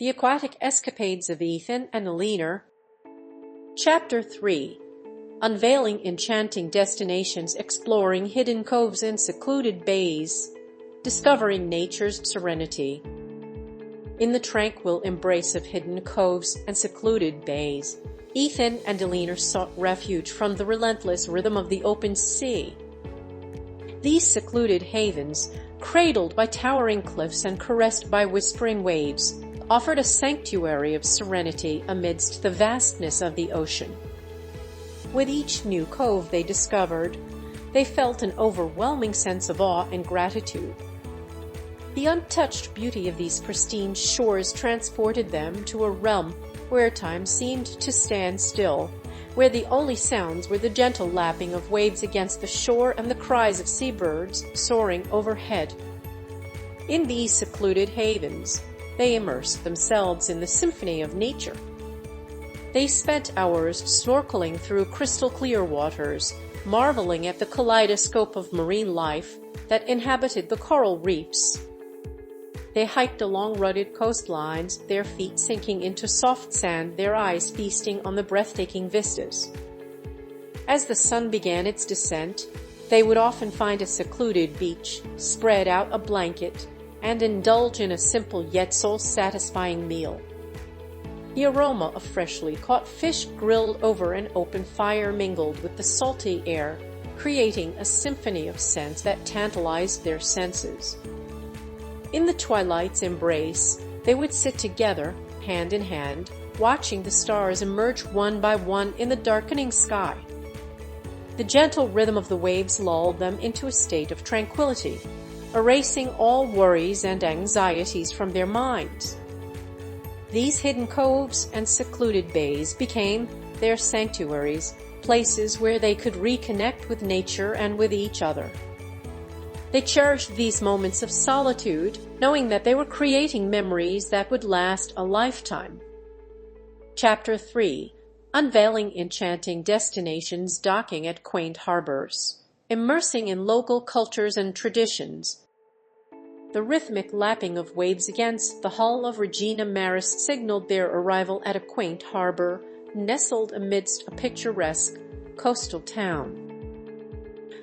The Aquatic Escapades of Ethan and Eleanor. Chapter 3. Unveiling enchanting destinations, exploring hidden coves and secluded bays, discovering nature's serenity. In the tranquil embrace of hidden coves and secluded bays, Ethan and Eleanor sought refuge from the relentless rhythm of the open sea. These secluded havens, cradled by towering cliffs and caressed by whispering waves, offered a sanctuary of serenity amidst the vastness of the ocean. With each new cove they discovered, they felt an overwhelming sense of awe and gratitude. The untouched beauty of these pristine shores transported them to a realm where time seemed to stand still, where the only sounds were the gentle lapping of waves against the shore and the cries of seabirds soaring overhead. In these secluded havens, they immersed themselves in the symphony of nature. They spent hours snorkeling through crystal-clear waters, marveling at the kaleidoscope of marine life that inhabited the coral reefs. They hiked along rugged coastlines, their feet sinking into soft sand, their eyes feasting on the breathtaking vistas. As the sun began its descent, they would often find a secluded beach, spread out a blanket, and indulge in a simple yet soul-satisfying meal. The aroma of freshly caught fish grilled over an open fire mingled with the salty air, creating a symphony of scents that tantalized their senses. In the twilight's embrace, they would sit together, hand in hand, watching the stars emerge one by one in the darkening sky. The gentle rhythm of the waves lulled them into a state of tranquility, erasing all worries and anxieties from their minds. These hidden coves and secluded bays became their sanctuaries, places where they could reconnect with nature and with each other. They cherished these moments of solitude, knowing that they were creating memories that would last a lifetime. Chapter 3. Unveiling enchanting destinations, docking at quaint harbors, immersing in local cultures and traditions. The rhythmic lapping of waves against the hull of Regina Maris signaled their arrival at a quaint harbor nestled amidst a picturesque coastal town.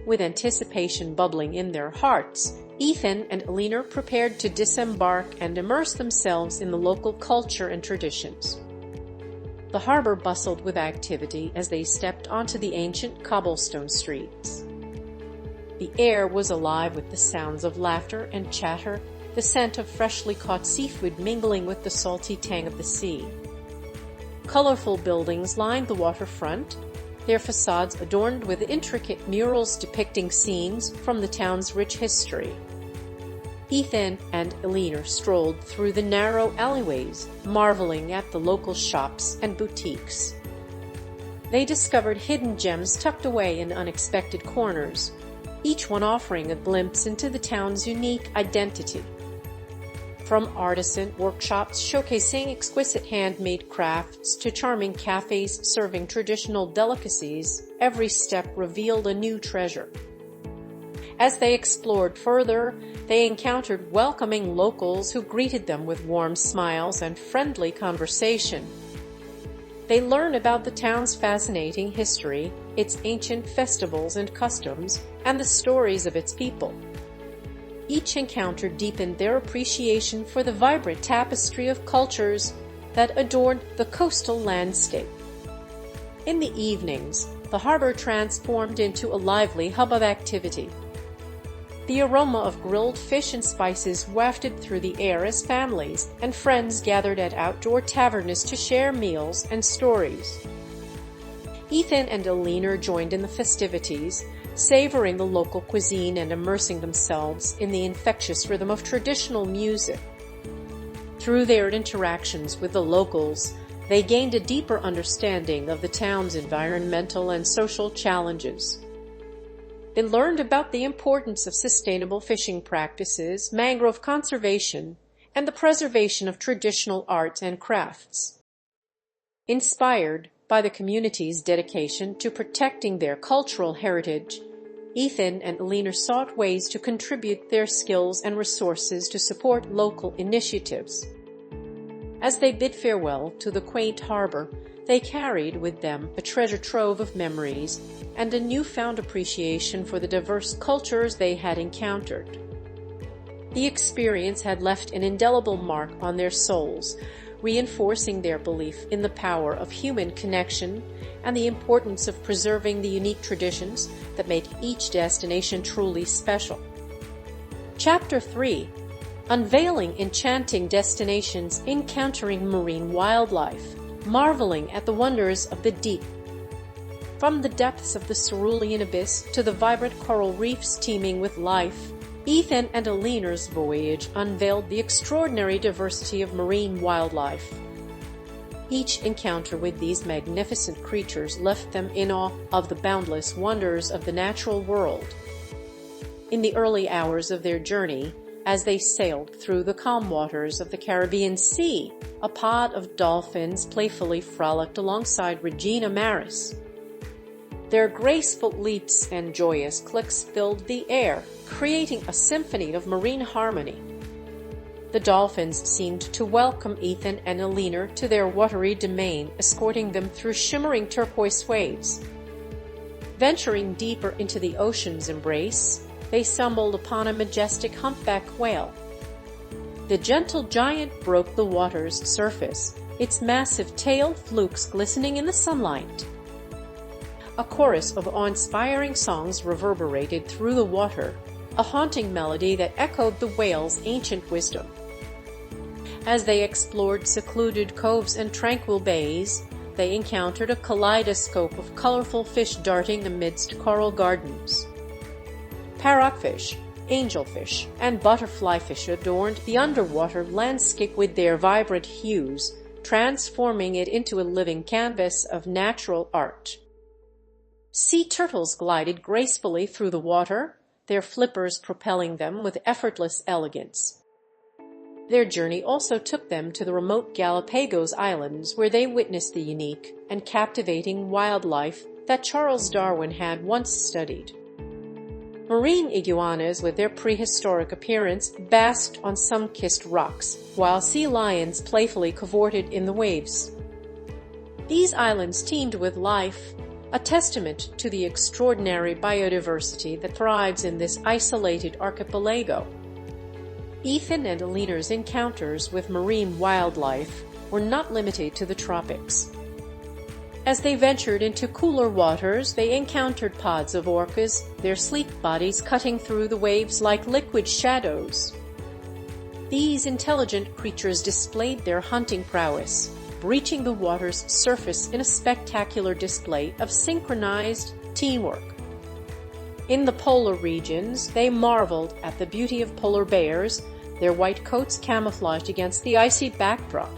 With anticipation bubbling in their hearts, Ethan and Eleanor prepared to disembark and immerse themselves in the local culture and traditions. The harbor bustled with activity as they stepped onto the ancient cobblestone streets. The air was alive with the sounds of laughter and chatter, the scent of freshly caught seafood mingling with the salty tang of the sea. Colorful buildings lined the waterfront, their facades adorned with intricate murals depicting scenes from the town's rich history. Ethan and Eleanor strolled through the narrow alleyways, marveling at the local shops and boutiques. They discovered hidden gems tucked away in unexpected corners, each one offering a glimpse into the town's unique identity. From artisan workshops showcasing exquisite handmade crafts to charming cafes serving traditional delicacies, every step revealed a new treasure. As they explored further, they encountered welcoming locals who greeted them with warm smiles and friendly conversation. They learned about the town's fascinating history, its ancient festivals and customs, and the stories of its people. Each encounter deepened their appreciation for the vibrant tapestry of cultures that adorned the coastal landscape. In the evenings, the harbor transformed into a lively hub of activity. The aroma of grilled fish and spices wafted through the air as families and friends gathered at outdoor taverns to share meals and stories. Ethan and Eleanor joined in the festivities, savoring the local cuisine and immersing themselves in the infectious rhythm of traditional music. Through their interactions with the locals, they gained a deeper understanding of the town's environmental and social challenges. They learned about the importance of sustainable fishing practices, mangrove conservation, and the preservation of traditional arts and crafts. Inspired by the community's dedication to protecting their cultural heritage, Ethan and Eleanor sought ways to contribute their skills and resources to support local initiatives. As they bid farewell to the quaint harbor, they carried with them a treasure trove of memories and a newfound appreciation for the diverse cultures they had encountered. The experience had left an indelible mark on their souls, reinforcing their belief in the power of human connection and the importance of preserving the unique traditions that make each destination truly special. Chapter 3: Unveiling Enchanting Destinations, Encountering Marine Wildlife, Marveling at the Wonders of the Deep. From the depths of the cerulean abyss to the vibrant coral reefs teeming with life, Ethan and Eleanor's voyage unveiled the extraordinary diversity of marine wildlife. Each encounter with these magnificent creatures left them in awe of the boundless wonders of the natural world. In the early hours of their journey, as they sailed through the calm waters of the Caribbean Sea, a pod of dolphins playfully frolicked alongside Regina Maris. Their graceful leaps and joyous clicks filled the air, creating a symphony of marine harmony. The dolphins seemed to welcome Ethan and Eleanor to their watery domain, escorting them through shimmering turquoise waves. Venturing deeper into the ocean's embrace, they stumbled upon a majestic humpback whale. The gentle giant broke the water's surface, its massive tailed flukes glistening in the sunlight. A chorus of awe-inspiring songs reverberated through the water, a haunting melody that echoed the whale's ancient wisdom. As they explored secluded coves and tranquil bays, they encountered a kaleidoscope of colorful fish darting amidst coral gardens. Parrotfish, angelfish, and butterflyfish adorned the underwater landscape with their vibrant hues, transforming it into a living canvas of natural art. Sea turtles glided gracefully through the water, their flippers propelling them with effortless elegance. Their journey also took them to the remote Galapagos Islands, where they witnessed the unique and captivating wildlife that Charles Darwin had once studied. Marine iguanas, with their prehistoric appearance, basked on sun-kissed rocks, while sea lions playfully cavorted in the waves. These islands teemed with life, a testament to the extraordinary biodiversity that thrives in this isolated archipelago. Ethan and Eleanor's encounters with marine wildlife were not limited to the tropics. As they ventured into cooler waters, they encountered pods of orcas, their sleek bodies cutting through the waves like liquid shadows. These intelligent creatures displayed their hunting prowess, breaching the water's surface in a spectacular display of synchronized teamwork. In the polar regions, they marveled at the beauty of polar bears, their white coats camouflaged against the icy backdrop.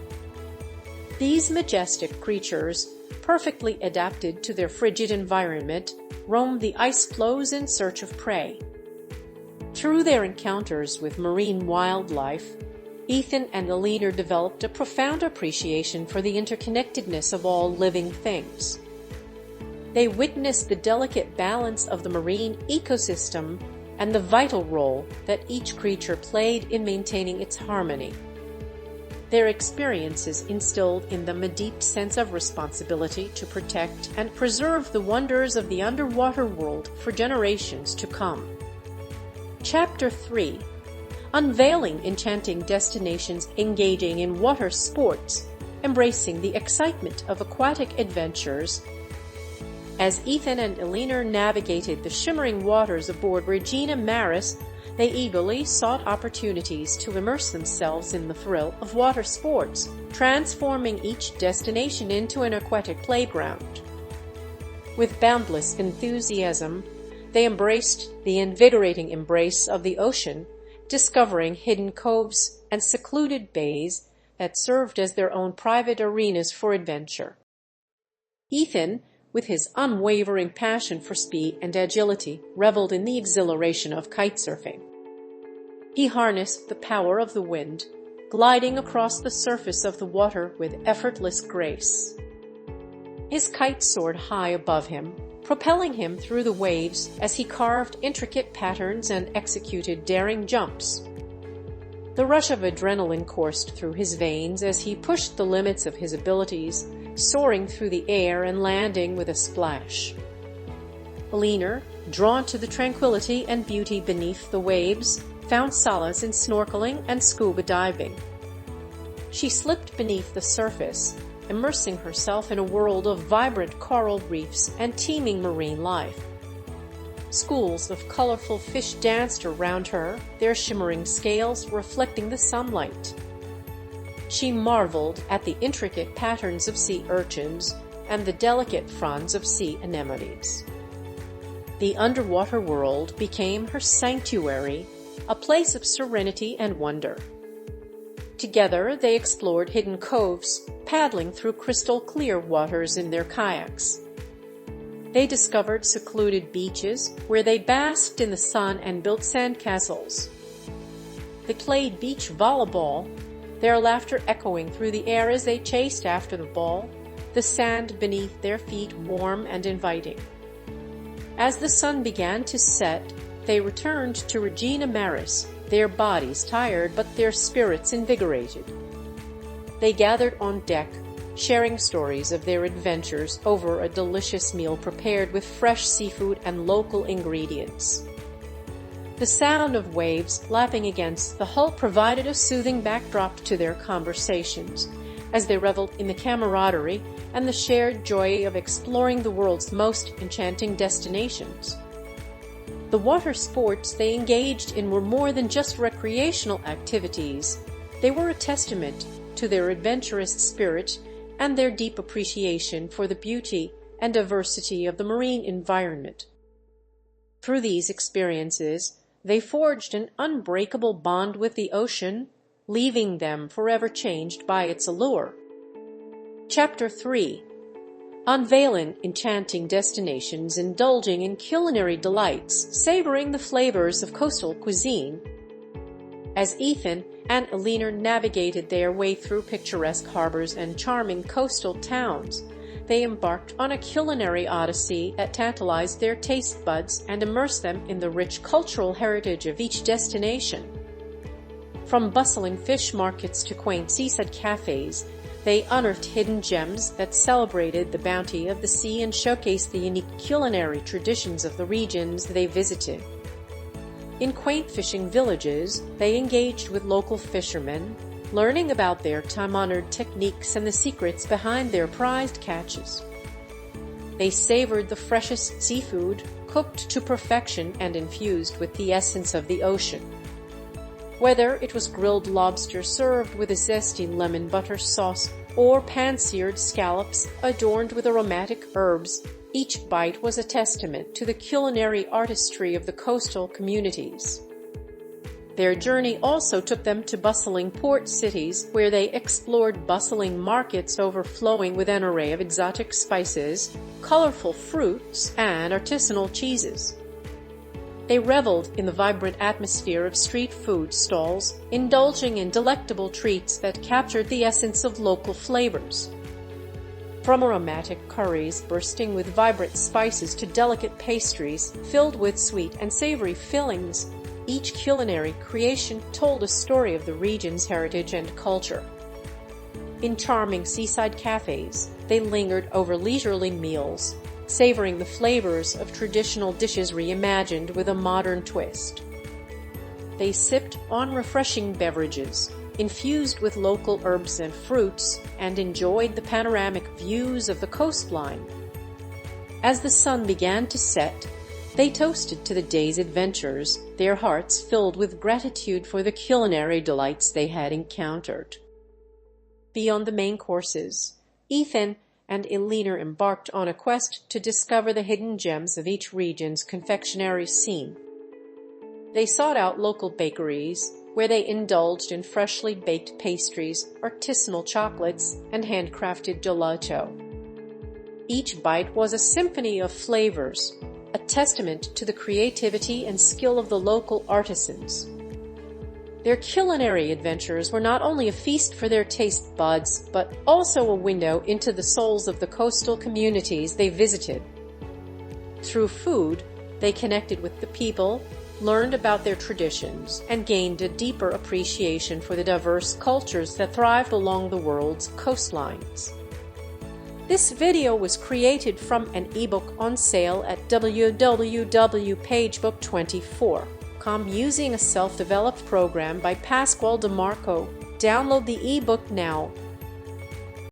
These majestic creatures, perfectly adapted to their frigid environment, roamed the ice floes in search of prey. Through their encounters with marine wildlife, Ethan and Eleanor developed a profound appreciation for the interconnectedness of all living things. They witnessed the delicate balance of the marine ecosystem and the vital role that each creature played in maintaining its harmony. Their experiences instilled in them a deep sense of responsibility to protect and preserve the wonders of the underwater world for generations to come. Chapter 3: Unveiling Enchanting Destinations, Engaging in Water Sports, Embracing the Excitement of Aquatic Adventures. As Ethan and Eleanor navigated the shimmering waters aboard Regina Maris, they eagerly sought opportunities to immerse themselves in the thrill of water sports, transforming each destination into an aquatic playground. With boundless enthusiasm, they embraced the invigorating embrace of the ocean, discovering hidden coves and secluded bays that served as their own private arenas for adventure. Ethan, with his unwavering passion for speed and agility, reveled in the exhilaration of kitesurfing. He harnessed the power of the wind, gliding across the surface of the water with effortless grace. His kite soared high above him, propelling him through the waves as he carved intricate patterns and executed daring jumps. The rush of adrenaline coursed through his veins as he pushed the limits of his abilities, soaring through the air and landing with a splash. Eleanor, drawn to the tranquility and beauty beneath the waves, found solace in snorkeling and scuba diving. She slipped beneath the surface, immersing herself in a world of vibrant coral reefs and teeming marine life. Schools of colorful fish danced around her, their shimmering scales reflecting the sunlight. She marveled at the intricate patterns of sea urchins and the delicate fronds of sea anemones. The underwater world became her sanctuary, a place of serenity and wonder. Together they explored hidden coves, paddling through crystal-clear waters in their kayaks. They discovered secluded beaches where they basked in the sun and built sandcastles. They played beach volleyball, their laughter echoing through the air as they chased after the ball, the sand beneath their feet warm and inviting. As the sun began to set, they returned to Regina Maris, their bodies tired but their spirits invigorated. They gathered on deck, sharing stories of their adventures over a delicious meal prepared with fresh seafood and local ingredients. The sound of waves lapping against the hull provided a soothing backdrop to their conversations, as they reveled in the camaraderie and the shared joy of exploring the world's most enchanting destinations. The water sports they engaged in were more than just recreational activities. They were a testament to their adventurous spirit and their deep appreciation for the beauty and diversity of the marine environment. Through these experiences, they forged an unbreakable bond with the ocean, leaving them forever changed by its allure. Chapter 3. Unveiling enchanting destinations, indulging in culinary delights, savoring the flavors of coastal cuisine. As Ethan and Eleanor navigated their way through picturesque harbors and charming coastal towns, they embarked on a culinary odyssey that tantalized their taste buds and immersed them in the rich cultural heritage of each destination. From bustling fish markets to quaint seaside cafes, they unearthed hidden gems that celebrated the bounty of the sea and showcased the unique culinary traditions of the regions they visited. In quaint fishing villages, they engaged with local fishermen, learning about their time-honored techniques and the secrets behind their prized catches. They savored the freshest seafood, cooked to perfection and infused with the essence of the ocean. Whether it was grilled lobster served with a zesty lemon butter sauce or pan-seared scallops adorned with aromatic herbs, each bite was a testament to the culinary artistry of the coastal communities. Their journey also took them to bustling port cities where they explored bustling markets overflowing with an array of exotic spices, colorful fruits, and artisanal cheeses. They reveled in the vibrant atmosphere of street food stalls, indulging in delectable treats that captured the essence of local flavors. From aromatic curries bursting with vibrant spices to delicate pastries filled with sweet and savory fillings, each culinary creation told a story of the region's heritage and culture. In charming seaside cafes, they lingered over leisurely meals, savoring the flavors of traditional dishes reimagined with a modern twist. They sipped on refreshing beverages, infused with local herbs and fruits, and enjoyed the panoramic views of the coastline. As the sun began to set, they toasted to the day's adventures, their hearts filled with gratitude for the culinary delights they had encountered. Beyond the main courses, Ethan and Eleanor embarked on a quest to discover the hidden gems of each region's confectionery scene. They sought out local bakeries, where they indulged in freshly baked pastries, artisanal chocolates, and handcrafted gelato. Each bite was a symphony of flavors, a testament to the creativity and skill of the local artisans. Their culinary adventures were not only a feast for their taste buds, but also a window into the souls of the coastal communities they visited. Through food, they connected with the people, learned about their traditions, and gained a deeper appreciation for the diverse cultures that thrived along the world's coastlines. This video was created from an ebook on sale at www.pagebook24.com using a self-developed program by Pasquale DeMarco. Download the ebook now